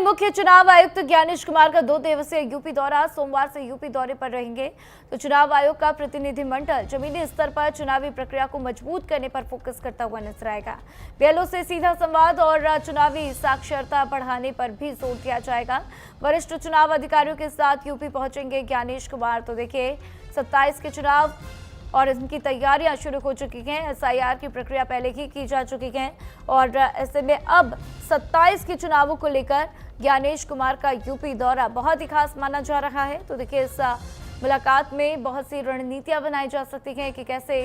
मुख्य चुनाव आयुक्त ज्ञानेश कुमार का 2 दिवसीय यूपी दौरा। सोमवार से यूपी दौरे पर रहेंगे। तो चुनाव आयोग का प्रतिनिधिमंडल जमीनी स्तर पर चुनावी प्रक्रिया को मजबूत करने पर फोकस करता हुआ नजर आएगा। बीएलओ से सीधा संवाद और चुनावी साक्षरता बढ़ाने पर भी जोर दिया जाएगा। वरिष्ठ चुनाव अधिकारियों के साथ यूपी पहुंचेंगे ज्ञानेश कुमार। तो देखिए 27 के चुनाव और इनकी तैयारियां शुरू हो चुकी हैं। एसआईआर की प्रक्रिया पहले ही की जा चुकी है और ऐसे में अब 27 के चुनावों को लेकर ज्ञानेश कुमार का यूपी दौरा बहुत ही खास माना जा रहा है। तो देखिए इस मुलाकात में बहुत सी रणनीतियां बनाई जा सकती हैं कि कैसे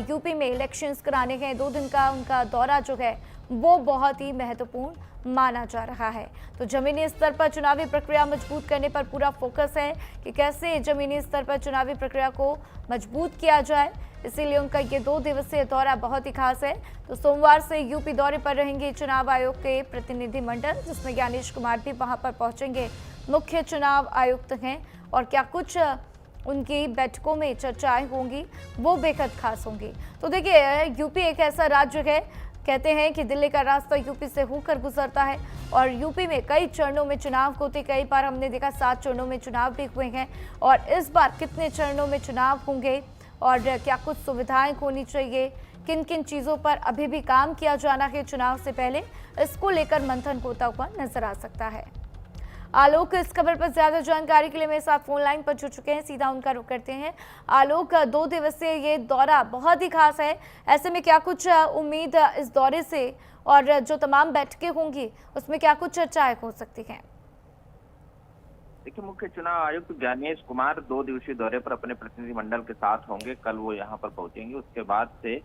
यूपी में इलेक्शंस कराने हैं। 2 दिन का उनका दौरा जो है वो बहुत ही महत्वपूर्ण माना जा रहा है। तो जमीनी स्तर पर चुनावी प्रक्रिया मजबूत करने पर पूरा फोकस है कि कैसे जमीनी स्तर पर चुनावी प्रक्रिया को मजबूत किया जाए, इसीलिए उनका ये 2 दिवसीय दौरा बहुत ही खास है। तो सोमवार से यूपी दौरे पर रहेंगे चुनाव आयोग के प्रतिनिधिमंडल, जिसमें ज्ञानेश कुमार भी वहां पर पहुंचेंगे। मुख्य चुनाव आयुक्त हैं और क्या कुछ उनकी बैठकों में चर्चाएं होंगी वो बेहद खास होंगी। तो देखिए यूपी एक ऐसा राज्य है, कहते हैं कि दिल्ली का रास्ता यूपी से होकर गुजरता है और यूपी में कई चरणों में चुनाव होते। कई बार हमने देखा 7 चरणों में चुनाव भी हुए हैं और इस बार कितने चरणों में चुनाव होंगे और क्या कुछ सुविधाएं होनी चाहिए, किन किन चीज़ों पर अभी भी काम किया जाना है चुनाव से पहले, इसको लेकर मंथन होता हुआ नजर आ सकता है। आलोक इस खबर पर ज्यादा जानकारी के लिए मेरे साथ फोन लाइन पर जुड़ चुके हैं, सीधा उनका रुख करते हैं। आलोक, 2 दिवसीय ये दौरा बहुत ही खास है, ऐसे में क्या कुछ उम्मीद इस दौरे से और जो तमाम बैठकें होंगी उसमें क्या कुछ चर्चाएं हो सकती हैं? देखिए, मुख्य चुनाव आयुक्त ज्ञानेश कुमार 2 दिवसीय दौरे पर अपने प्रतिनिधिमंडल के साथ होंगे। कल वो यहाँ पर पहुंचेंगे, उसके बाद से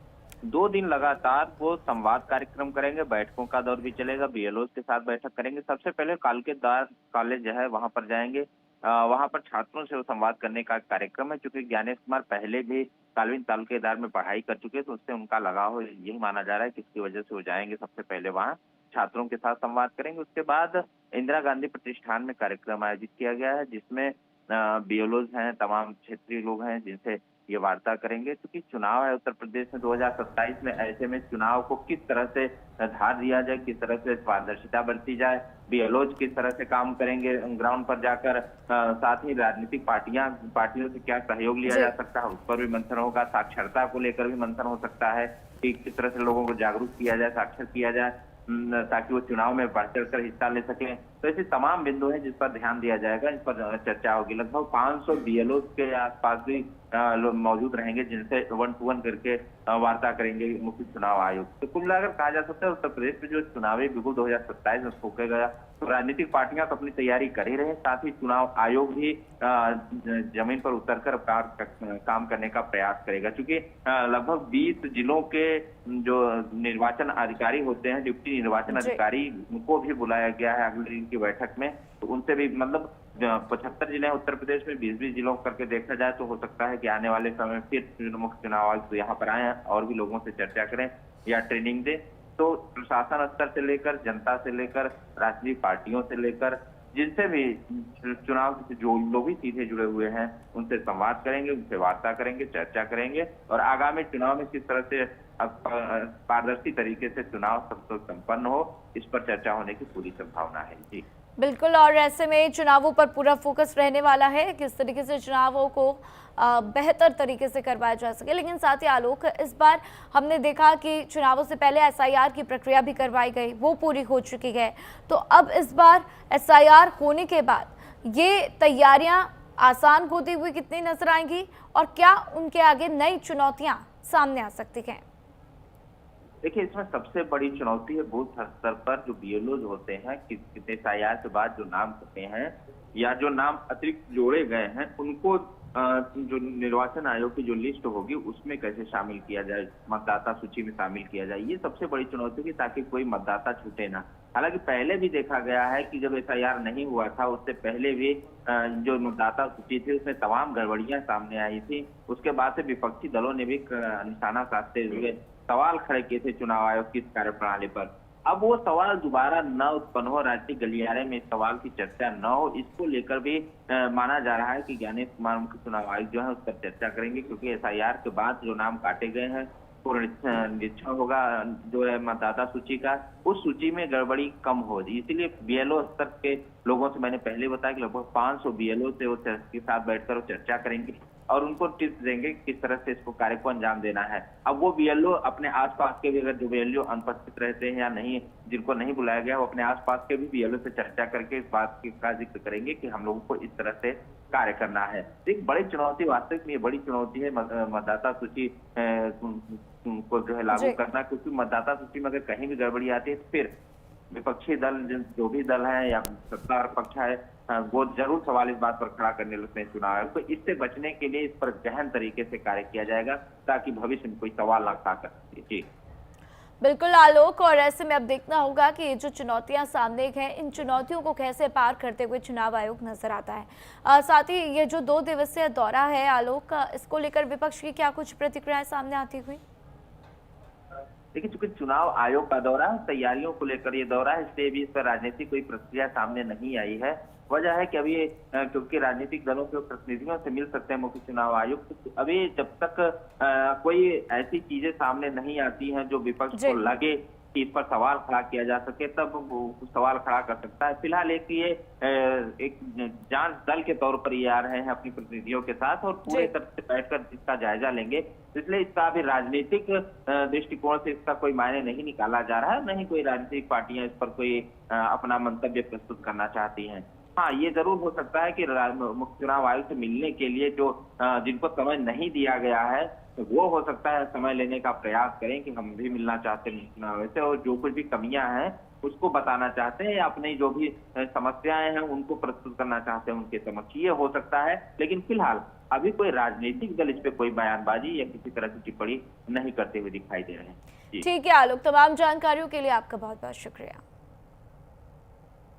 2 दिन लगातार वो संवाद कार्यक्रम करेंगे। बैठकों का दौर भी चलेगा, बीएलओ के साथ बैठक करेंगे। सबसे पहले कालकेदार कॉलेज जो है वहां पर जाएंगे। वहां पर छात्रों से वो संवाद करने का कार्यक्रम है। क्योंकि ज्ञानेश कुमार पहले भी कालविन तालुकेदार में पढ़ाई कर चुके हैं, तो उससे उनका लगाव यही माना जा रहा है, किसकी वजह से वो जाएंगे। सबसे पहले वहाँ छात्रों के साथ संवाद करेंगे। उसके बाद इंदिरा गांधी प्रतिष्ठान में कार्यक्रम आयोजित किया गया है, जिसमें बीएलओज हैं, तमाम क्षेत्रीय लोग हैं, जिनसे ये वार्ता करेंगे। क्योंकि चुनाव है उत्तर प्रदेश में 2027 में, ऐसे में चुनाव को किस तरह से धार दिया जाए, किस तरह से पारदर्शिता बरती जाए, बीएलओज किस तरह से काम करेंगे ग्राउंड पर जाकर, साथ ही राजनीतिक पार्टियों से क्या सहयोग लिया जा सकता है, उस पर भी मंथन होगा। साक्षरता को लेकर भी मंथन हो सकता है कि किस तरह से लोगों को जागरूक किया जाए, साक्षर किया जाए, ताकि वो चुनाव में बढ़ चढ़ कर हिस्सा ले सकें। तो ऐसे तमाम बिंदु हैं जिस पर ध्यान दिया जाएगा, इस पर चर्चा होगी। लगभग 500 बीएलओ के आसपास भी लोग मौजूद रहेंगे, जिनसे 1 to 1 करके वार्ता करेंगे मुख्य चुनाव आयोग। तो कुल मिलाकर कहा जा सकता है उत्तर प्रदेश में जो चुनावी बिगुल 2027 में फूकेगा, तो राजनीतिक पार्टियां तो अपनी तैयारी कर ही रहे, साथ ही चुनाव आयोग भी जमीन पर उतरकर काम करने का प्रयास करेगा। क्योंकि लगभग 20 जिलों के जो निर्वाचन अधिकारी होते हैं, डिप्टी निर्वाचन अधिकारी, उनको भी बुलाया गया है अगले दिन की बैठक में। तो उनसे भी मतलब 75 जिले हैं उत्तर प्रदेश में, 20-20 जिलों करके देखा जाए तो हो सकता है कि आने वाले समय फिर मुख्य चुनाव आयुक्त यहाँ पर आए और भी लोगों से चर्चा करें या ट्रेनिंग दें। तो प्रशासन स्तर से लेकर, जनता से लेकर, राजनीतिक पार्टियों से लेकर, जिनसे भी चुनाव से जो लोग भी सीधे जुड़े हुए हैं, उनसे संवाद करेंगे, उनसे वार्ता करेंगे, चर्चा करेंगे और आगामी चुनाव में किस तरह से पारदर्शी तरीके से चुनाव संपन्न हो, इस पर चर्चा होने की पूरी संभावना है। जी बिल्कुल, और ऐसे में चुनावों पर पूरा फोकस रहने वाला है, किस तरीके से चुनावों को बेहतर तरीके से करवाया जा सके। लेकिन साथ ही आलोक, इस बार हमने देखा कि चुनावों से पहले एसआईआर की प्रक्रिया भी करवाई गई, वो पूरी हो चुकी है। तो अब इस बार एसआईआर होने के बाद ये तैयारियां आसान होती हुई कितनी नजर आएंगी और क्या उनके आगे नई चुनौतियां सामने आ सकती हैं? देखिए, इसमें सबसे बड़ी चुनौती है बूथ स्तर पर जो बीएलओज होते हैं, कितने एसआईआर के बाद जो नाम होते हैं या जो नाम अतिरिक्त जोड़े गए हैं, उनको जो निर्वाचन आयोग की जो लिस्ट होगी उसमें कैसे शामिल किया जाए, मतदाता सूची में शामिल किया जाए। ये सबसे बड़ी चुनौती है, ताकि कोई मतदाता छूटे ना। हालांकि पहले भी देखा गया है कि जब एसआईआर नहीं हुआ था, उससे पहले भी जो मतदाता सूची थी उसमें तमाम गड़बड़ियां सामने आई थी। उसके बाद से विपक्षी दलों ने भी निशाना साधते हुए सवाल खड़े किए थे चुनाव आयोग की कार्यप्रणाली पर। अब वो सवाल दोबारा न उत्पन्न हो, राजनीतिक गलियारे में इस सवाल की चर्चा न हो, इसको लेकर भी माना जा रहा है कि ज्ञानेश कुमार मुख्य चुनाव आयुक्त जो है उस पर चर्चा करेंगे। क्योंकि एसआईआर के बाद जो नाम काटे गए हैं पुनरीक्षण होगा जो है मतदाता सूची का, उस सूची में गड़बड़ी कम हो। इसीलिए बीएलओ स्तर के लोगों से मैंने पहले बताया कि लगभग 500 बीएलओ से वो के साथ बैठकर वो चर्चा करेंगे और उनको टिप्स देंगे किस तरह से इसको कार्य को अंजाम देना है। अब वो बीएलओ अपने आसपास के भी, अगर जो बीएलओ अनुपस्थित रहते हैं या नहीं, जिनको नहीं बुलाया गया, वो अपने आसपास के भी बीएलओ से चर्चा करके इस बात का जिक्र करेंगे कि हम लोगों को इस तरह से कार्य करना है। एक बड़ी चुनौती, वास्तविक में ये बड़ी चुनौती है मतदाता सूची को जो है लागू करना, क्योंकि मतदाता सूची में अगर कहीं भी गड़बड़ी आती है तो फिर विपक्षी दल, जो भी दल है या सत्ता पक्ष है, वो जरूर सवाल इस बात पर खड़ा करने लगते हैं चुनाव आयोग। तो इससे बचने के लिए इस पर गहन तरीके से कार्य किया जाएगा ताकि भविष्य में कोई सवाल ना खड़ा कर सके। जी बिल्कुल आलोक, और ऐसे में अब देखना होगा कि ये जो चुनौतियां सामने हैं, इन चुनौतियों को कैसे पार करते हुए चुनाव आयोग नजर आता है। साथ ही ये जो 2 दिवसीय दौरा है आलोक का, इसको लेकर विपक्ष की क्या कुछ प्रतिक्रियाएं सामने आती हुई? देखिए, चूंकि चुनाव आयोग का दौरा है, तैयारियों को लेकर ये दौरा है, इसलिए भी इस पर राजनीतिक कोई प्रतिक्रिया सामने नहीं आई है। वजह है कि अभी क्योंकि राजनीतिक दलों के प्रतिनिधियों से मिल सकते हैं मुख्य चुनाव आयुक्त, तो अभी जब तक कोई ऐसी चीजें सामने नहीं आती हैं जो विपक्ष को लगे कि इस पर सवाल खड़ा किया जा सके, तब वो सवाल खड़ा कर सकता है। फिलहाल एक जांच दल के तौर पर ये आ रहे हैं अपनी प्रतिनिधियों के साथ और पूरे तरह से बैठकर इसका जायजा लेंगे। इसलिए इसका अभी राजनीतिक दृष्टिकोण से इसका कोई मायने नहीं निकाला जा रहा है, नहीं कोई राजनीतिक पार्टियां इस पर कोई अपना मंतव्य प्रस्तुत करना चाहती हैं। हाँ, ये जरूर हो सकता है कि मुख्य चुनाव आयोग से मिलने के लिए जो जिनको समय नहीं दिया गया है, तो वो हो सकता है समय लेने का प्रयास करें कि हम भी मिलना चाहते हैं मुख्य चुनाव से, और जो कुछ भी कमियां हैं उसको बताना चाहते हैं या अपनी जो भी समस्याएं हैं उनको प्रस्तुत करना चाहते हैं उनके समक्ष, ये हो सकता है। लेकिन फिलहाल अभी कोई राजनीतिक दल इस पे कोई बयानबाजी या किसी तरह की टिप्पणी नहीं करते हुए दिखाई दे रहे हैं। ठीक है आलोक, तमाम जानकारियों के लिए आपका बहुत बहुत शुक्रिया।